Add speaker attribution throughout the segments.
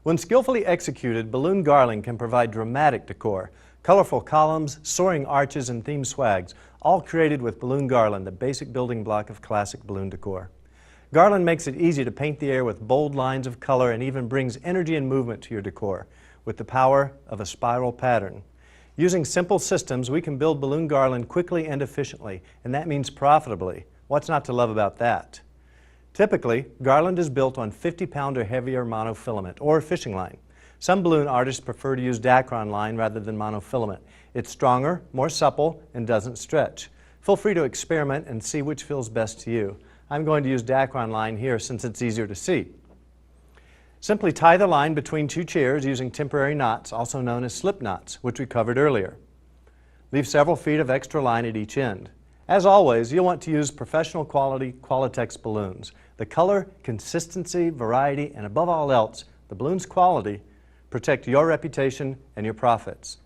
Speaker 1: When skillfully executed, balloon garland can provide dramatic decor. Colorful columns, soaring arches, and themed swags, all created with balloon garland, the basic building block of classic balloon decor. Garland makes it easy to paint the air with bold lines of color and even brings energy and movement to your decor with the power of a spiral pattern. Using simple systems, we can build balloon garland quickly and efficiently, and that means profitably. What's not to love about that? Typically, garland is built on 50-pound or heavier monofilament or fishing line. Some balloon artists prefer to use Dacron line rather than monofilament. It's stronger, more supple, and doesn't stretch. Feel free to experiment and see which feels best to you. I'm going to use Dacron line here since it's easier to see. Simply tie the line between two chairs using temporary knots, also known as slip knots, which we covered earlier. Leave several feet of extra line at each end. As always, you'll want to use professional quality Qualitex balloons. The color, consistency, variety, and above all else, the balloon's quality protect your reputation and your profits.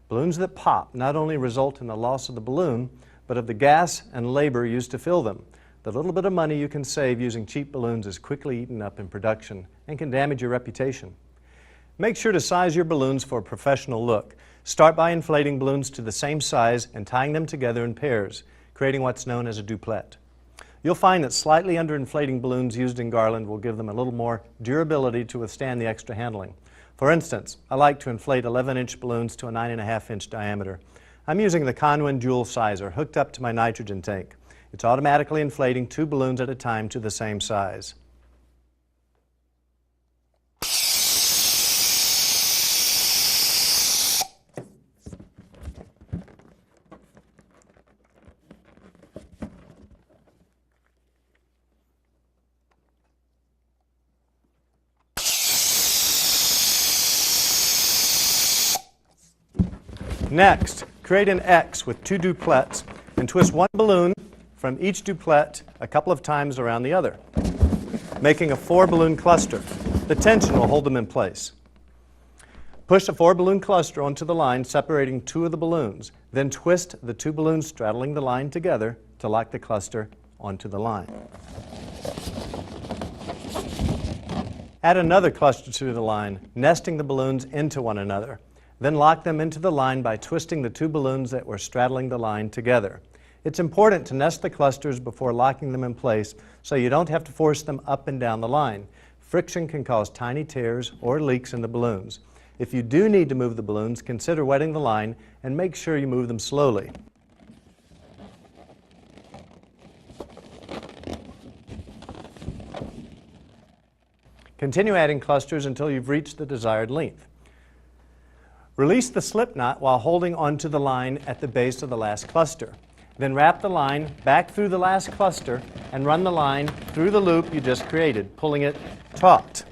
Speaker 1: Balloons that pop not only result in the loss of the balloon, but of the gas and labor used to fill them. The little bit of money you can save using cheap balloons is quickly eaten up in production and can damage your reputation. Make sure to size your balloons for a professional look. Start by inflating balloons to the same size and tying them together in pairs, creating what's known as a duplet. You'll find that slightly underinflating balloons used in garland will give them a little more durability to withstand the extra handling. For instance, I like to inflate 11-inch balloons to a 9.5-inch diameter. I'm using the Conwin Jewel Sizer hooked up to my nitrogen tank. It's automatically inflating 2 balloons at a time to the same size. Next, create an X with 2 duplets and twist one balloon from each duplet a couple of times around the other, making a 4-balloon cluster. The tension will hold them in place. Push a 4-balloon cluster onto the line, separating 2 of the balloons. Then twist the 2 balloons straddling the line together to lock the cluster onto the line. Add another cluster to the line, nesting the balloons into one another. Then lock them into the line by twisting the 2 balloons that were straddling the line together. It's important to nest the clusters before locking them in place so you don't have to force them up and down the line. Friction can cause tiny tears or leaks in the balloons. If you do need to move the balloons, consider wetting the line and make sure you move them slowly. Continue adding clusters until you've reached the desired length. Release the slip knot while holding onto the line at the base of the last cluster. Then wrap the line back through the last cluster and run the line through the loop you just created, pulling it taut.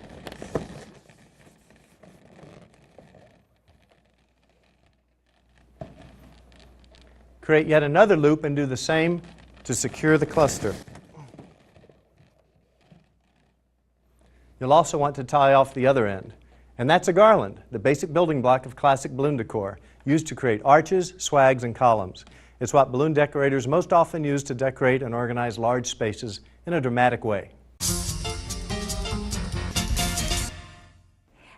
Speaker 1: Create yet another loop and do the same to secure the cluster. You'll also want to tie off the other end. And that's a garland, the basic building block of classic balloon decor, used to create arches, swags, and columns. It's what balloon decorators most often use to decorate and organize large spaces in a dramatic way.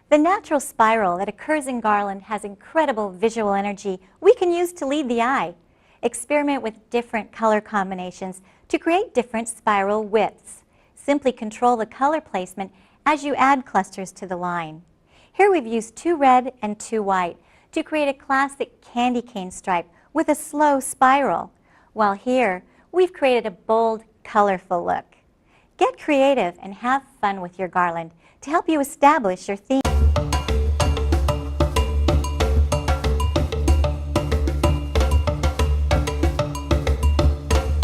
Speaker 2: The natural spiral that occurs in garland has incredible visual energy we can use to lead the eye. Experiment with different color combinations to create different spiral widths. Simply control the color placement as you add clusters to the line. Here we've used 2 red and 2 white to create a classic candy cane stripe with a slow spiral, while here we've created a bold, colorful look. Get creative and have fun with your garland to help you establish your theme.